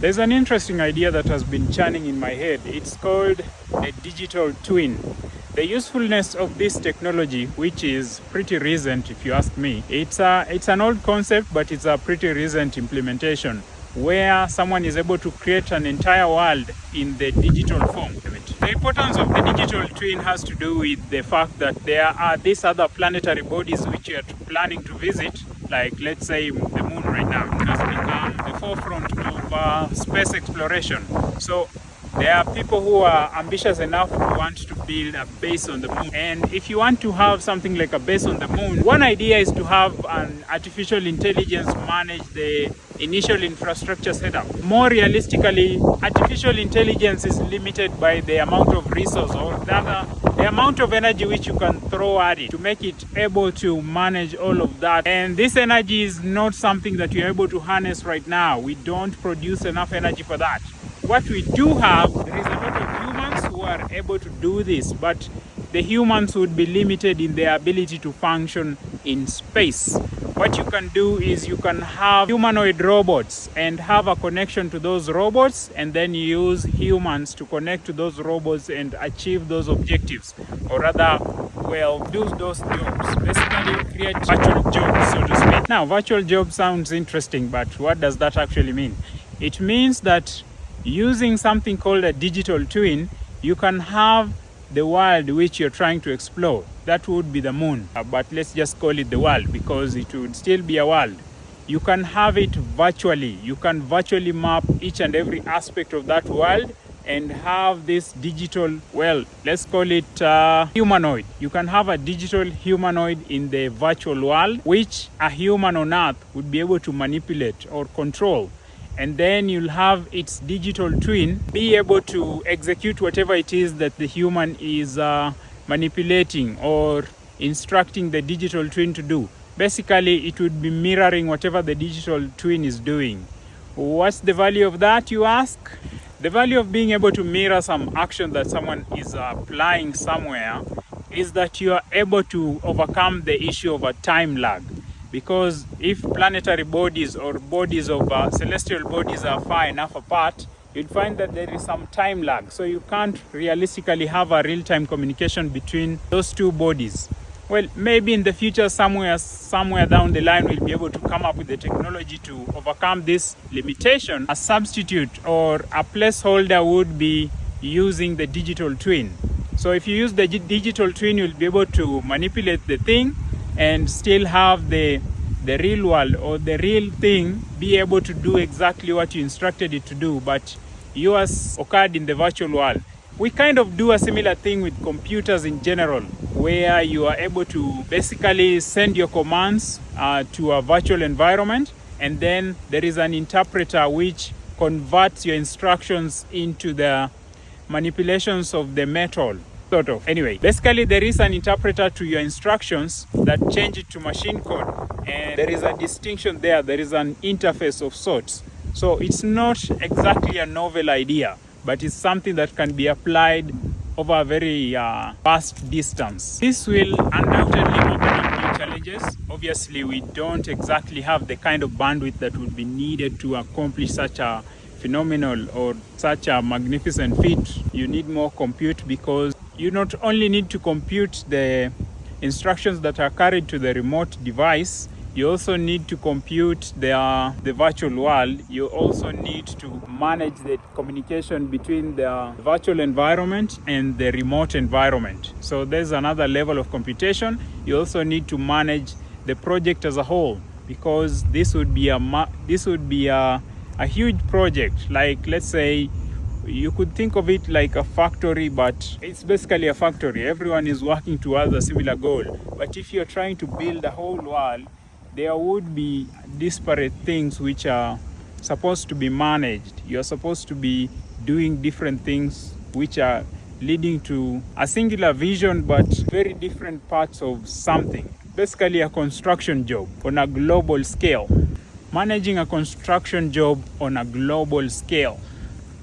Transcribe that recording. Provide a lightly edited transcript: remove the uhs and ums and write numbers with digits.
There's an interesting idea that has been churning in my head. It's called a digital twin. The usefulness of this technology, which is pretty recent if you ask me, it's an old concept, but it's a pretty recent implementation where someone is able to create an entire world in the digital form. The importance of the digital twin has to do with the fact that there are these other planetary bodies which you are planning to visit, like let's say the moon right now. It has become the forefront of space exploration. So there are people who are ambitious enough to want to build a base on the moon. And if you want to have something like a base on the moon, one idea is to have an artificial intelligence manage the initial infrastructure setup. More realistically, artificial intelligence is limited by the amount of resource or the amount of energy which you can throw at it to make it able to manage all of that. And this energy is not something that you're able to harness right now. We don't produce enough energy for that. What we do have, there is a lot of humans who are able to do this, but the humans would be limited in their ability to function in space. What you can do is you can have humanoid robots and have a connection to those robots, and then use humans to connect to those robots and achieve those objectives, or rather, do those jobs. Basically create virtual jobs, so to speak. Now, virtual job sounds interesting, but what does that actually mean? It means that using something called a digital twin, you can have the world which you're trying to explore. That would be the moon, but let's just call it the world because it would still be a world. You can have it virtually. You can virtually map each and every aspect of that world and have this digital, let's call it humanoid. You can have a digital humanoid in the virtual world, which a human on Earth would be able to manipulate or control. And then you'll have its digital twin be able to execute whatever it is that the human is manipulating or instructing the digital twin to do. Basically, it would be mirroring whatever the digital twin is doing. What's the value of that, you ask? The value of being able to mirror some action that someone is applying somewhere is that you are able to overcome the issue of a time lag. Because if planetary bodies or bodies of celestial bodies are far enough apart, you'd find that there is some time lag. So you can't realistically have a real-time communication between those two bodies. Well, maybe in the future, somewhere down the line, we'll be able to come up with the technology to overcome this limitation. A substitute or a placeholder would be using the digital twin. So if you use the digital twin, you'll be able to manipulate the thing and still have the real world or the real thing be able to do exactly what you instructed it to do, but yours occurred in the virtual world. We kind of do a similar thing with computers in general, where you are able to basically send your commands to a virtual environment, and then there is an interpreter which converts your instructions into the manipulations of the metal. Anyway, basically there is an interpreter to your instructions that change it to machine code, and there is a distinction there. There is an interface of sorts. So it's not exactly a novel idea, but it's something that can be applied over a very vast distance. This will undoubtedly open up new challenges. Obviously, we don't exactly have the kind of bandwidth that would be needed to accomplish such a phenomenal or such a magnificent feat. You need more compute, because you not only need to compute the instructions that are carried to the remote device, you also need to compute the virtual world. You also need to manage the communication between the virtual environment and the remote environment. So there's another level of computation. You also need to manage the project as a whole, because this would be a huge project. Like, let's say, you could think of it like a factory, but it's basically a factory. Everyone is working towards a similar goal. But if you're trying to build a whole world, there would be disparate things which are supposed to be managed. You're supposed to be doing different things which are leading to a singular vision, but very different parts of something. Basically a construction job on a global scale. Managing a construction job on a global scale.